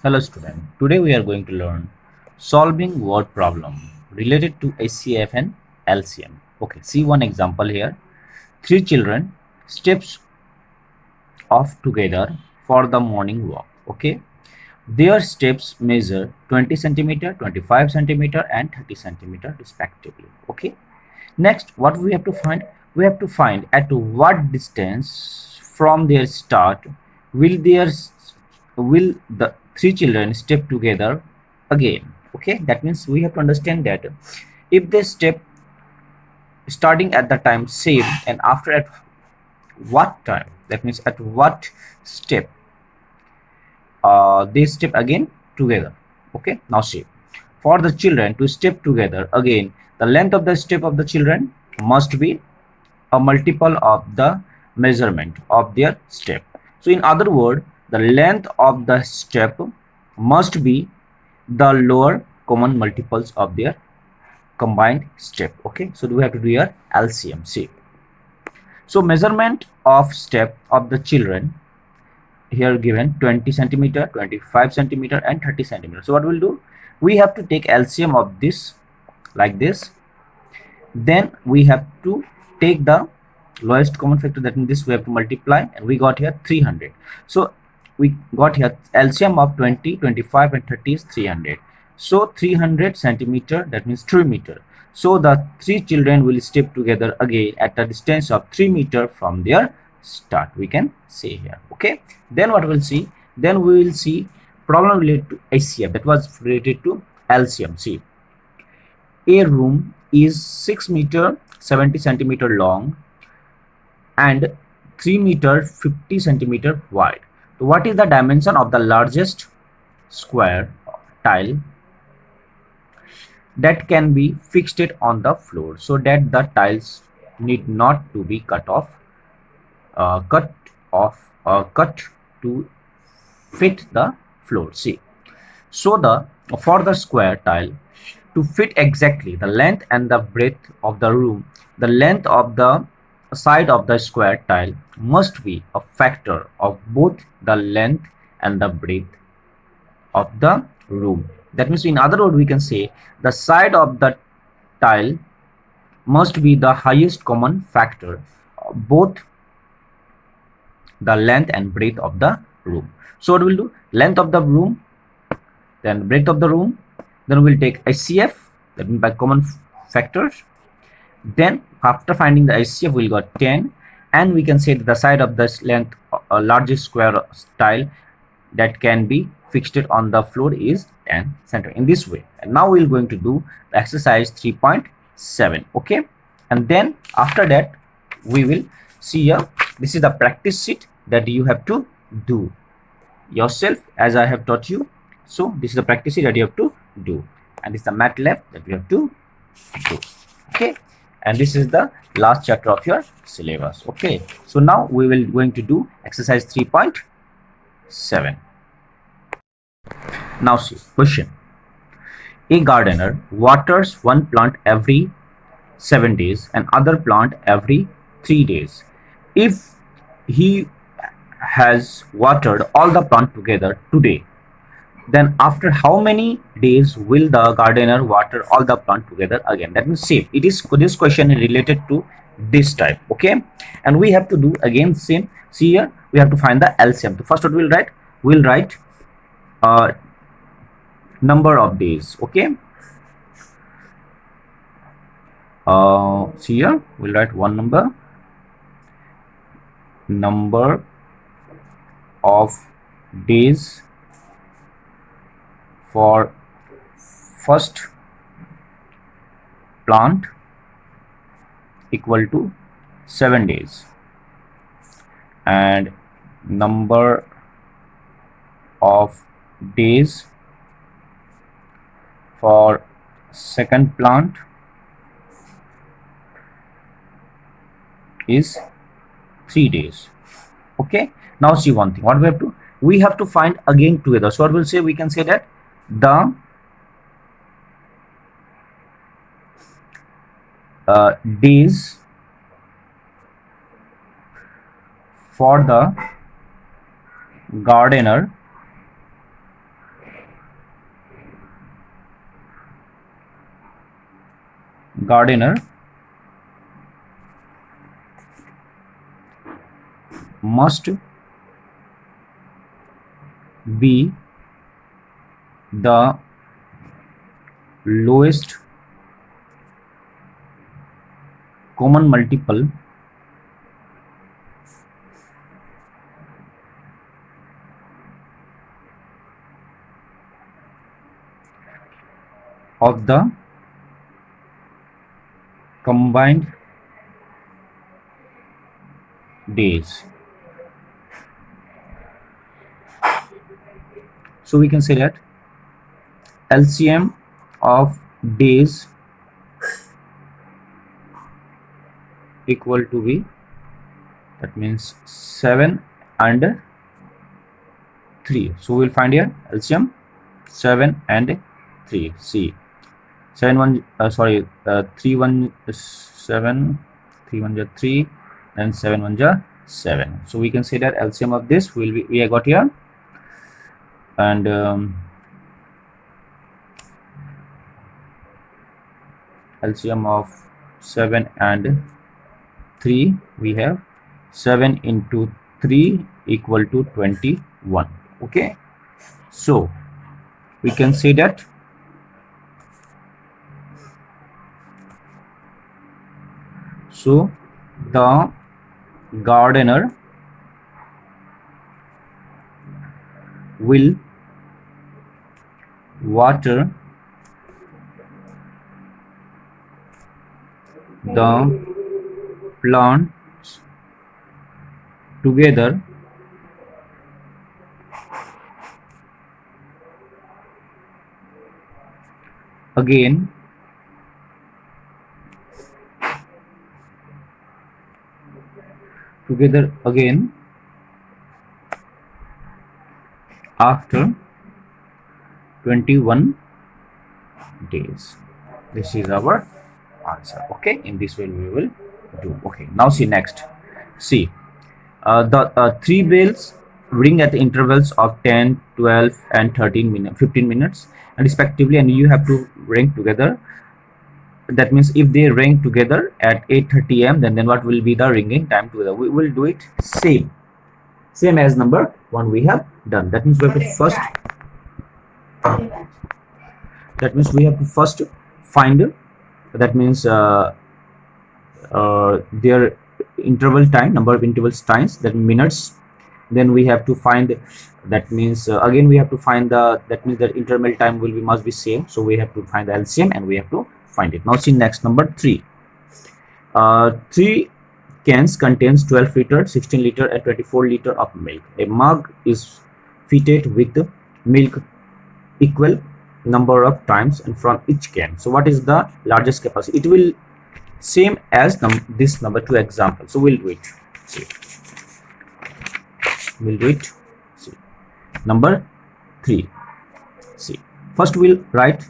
Hello student, today we are going to learn solving word problem related to HCF and LCM. Okay, see one example here. Three children steps off together for the morning walk. Okay, their steps measure 20 centimeter, 25 centimeter and 30 centimeter respectively. Okay, next what we have to find? We have to find at what distance from their start will will the three children step together again. Okay, that means we have to understand that if they step starting at the time same and after at what time, that means at what step they step again together. Okay, now see, for the children to step together again, the length of the step of the children must be a multiple of the measurement of their step. So in other word, the length of the step must be the lower common multiples of their combined step. Okay, so we have to do your LCM. See, so measurement of step of the children here given 20 centimeter, 25 centimeter and 30 centimeter. So what we'll do, we have to take LCM of this like this, then we have to take the lowest common factor, that means this we have to multiply, and we got here 300. So we got here LCM of 20, 25 and 30 is 300. So 300 centimeter, that means 3 meter. So the three children will step together again at a distance of 3 meter from their start, we can say here. Okay, then what we'll see, then we will see problem related to HCF, that was related to LCM. See, a room is 6 meter 70 centimeter long and 3 meter 50 centimeter wide. So what is the dimension of the largest square tile that can be fixed it on the floor so that the tiles need not to be cut to fit the floor? See, so the for the square tile to fit exactly the length and the breadth of the room, the length of the side of the square tile must be a factor of both the length and the breadth of the room. That means in other words we can say the side of the tile must be the highest common factor of both the length and breadth of the room. So what we'll do, length of the room, then breadth of the room, then we'll take HCF, that means by common factors. Then after finding the HCF we'll got 10, and we can say that the side of this length largest square tile that can be fixed on the floor is 10 centimeter in this way. And now we're going to do the exercise 3.7. okay, and then after that we will see here, this is the practice sheet that you have to do yourself as I have taught you. So this is the practice that you have to do, and this is the MATLAB that you have to do. Okay, and this is the last chapter of your syllabus. Okay, so now we will going to do exercise 3.7. Now see, question: a gardener waters one plant every 7 days and other plant every 3 days. If he has watered all the plant together today, then after how many days will the gardener water all the plant together again? That means same, it is, this question is related to this type. Okay, and we have to do again same. See here, we have to find the LCM. So first what we'll write uh, number of days. Okay, see here, we'll write one number of days for first plant equal to 7 days, and number of days for second plant is 3 days. Okay, now see one thing, what we have to find again together. So what we'll say, we can say that the days for the gardener gardener must be the lowest common multiple of the combined days. So we can say that LCM of days equal to be, that means 7 and 3. So we'll find here LCM 7 and 3. See, 7 1 3 1 7, 3 1 is 3, and 7 1 is 7. So we can say that LCM of this will be, we have got here, and LCM of 7 and 3, we have 7 into 3 equal to 21. Okay, so we can say that the gardener will water the plants together again after 21 days. This is our answer. Okay, in this way we will do. Okay, now see next. See, the 3 bells ring at the intervals of 10, 12 and 15 minutes and respectively, and you have to ring together. That means if they ring together at 8:30 am, then what will be the ringing time together? We will do it same as number 1 we have done. That means we have to first find, that means their interval time, number of intervals times, that minutes. Then we have to find, that means again we have to find the, that means the interval time will be, must be same, so we have to find the LCM and we have to find it. Now see next, number 3. 3 cans contains 12 liter, 16 liter and 24 liter of milk. A mug is fitted with milk equal number of times and from each can. So what is the largest capacity? It will same as this number 2 example. So we'll do it. See, we'll do it. See, number 3. See, first we'll write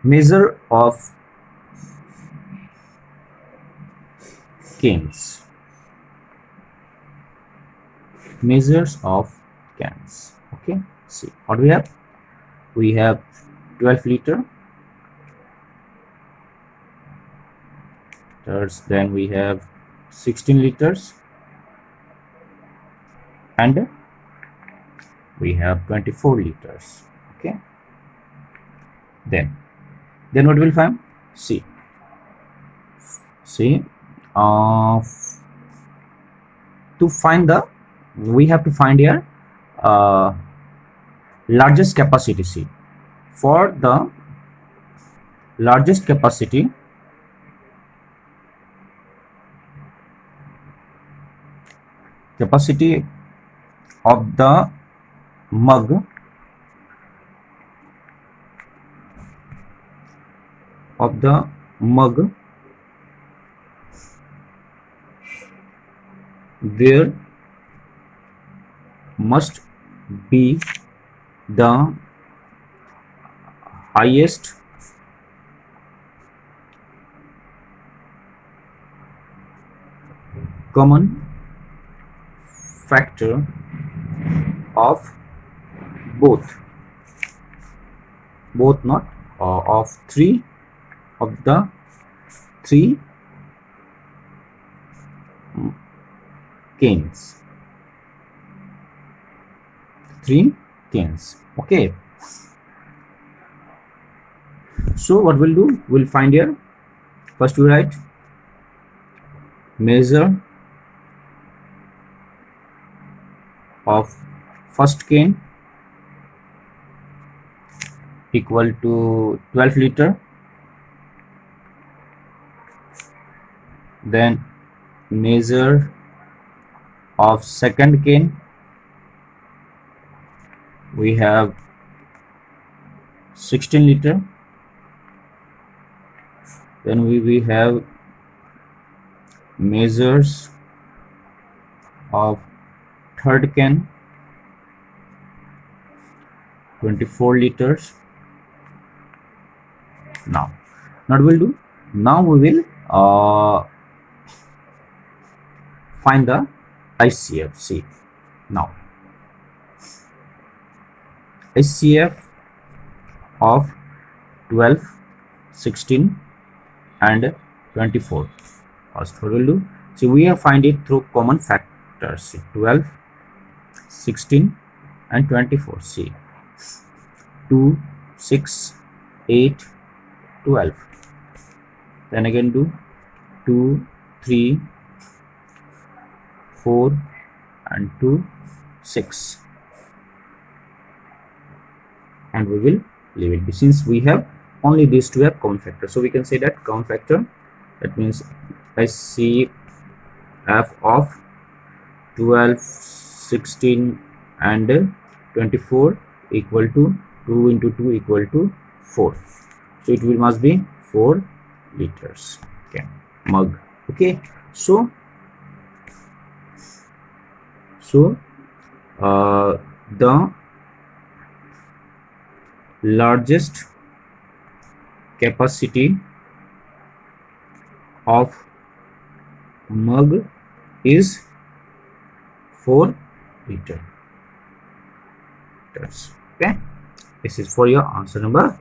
measure of cans. Measures of cans. Okay, see what we have. We have 12 liter. Then we have 16 liters and we have 24 liters. Okay, then what will find? See, to find the, we have to find here largest capacity. See, for the largest capacity, of the mug there must be the highest common factor of both both not of three of the three canes, three canes. Okay, so what we'll do, we'll find here. First we write measure of first cane equal to 12 liter. Then measure of second cane, we have 16 liter. Then we have measures of third cane, 24 liters. Now what we'll do, now we will find the HCF. See, now HCF of 12, 16 and 24. First what we'll do, see, we have find it through common factors. See, 12, 16 and 24. See, 2, 6, 8, 12. Then again do 2, 3, 4 and 2, 6, and we will leave it since we have only these two have common factor. So we can say that common factor, that means HCF of 12, 16 and 24 equal to 2 into 2 equal to 4. So it will must be 4 liters. Okay, mug. Okay, so the largest capacity of mug is 4 liters. Okay, this is for your answer number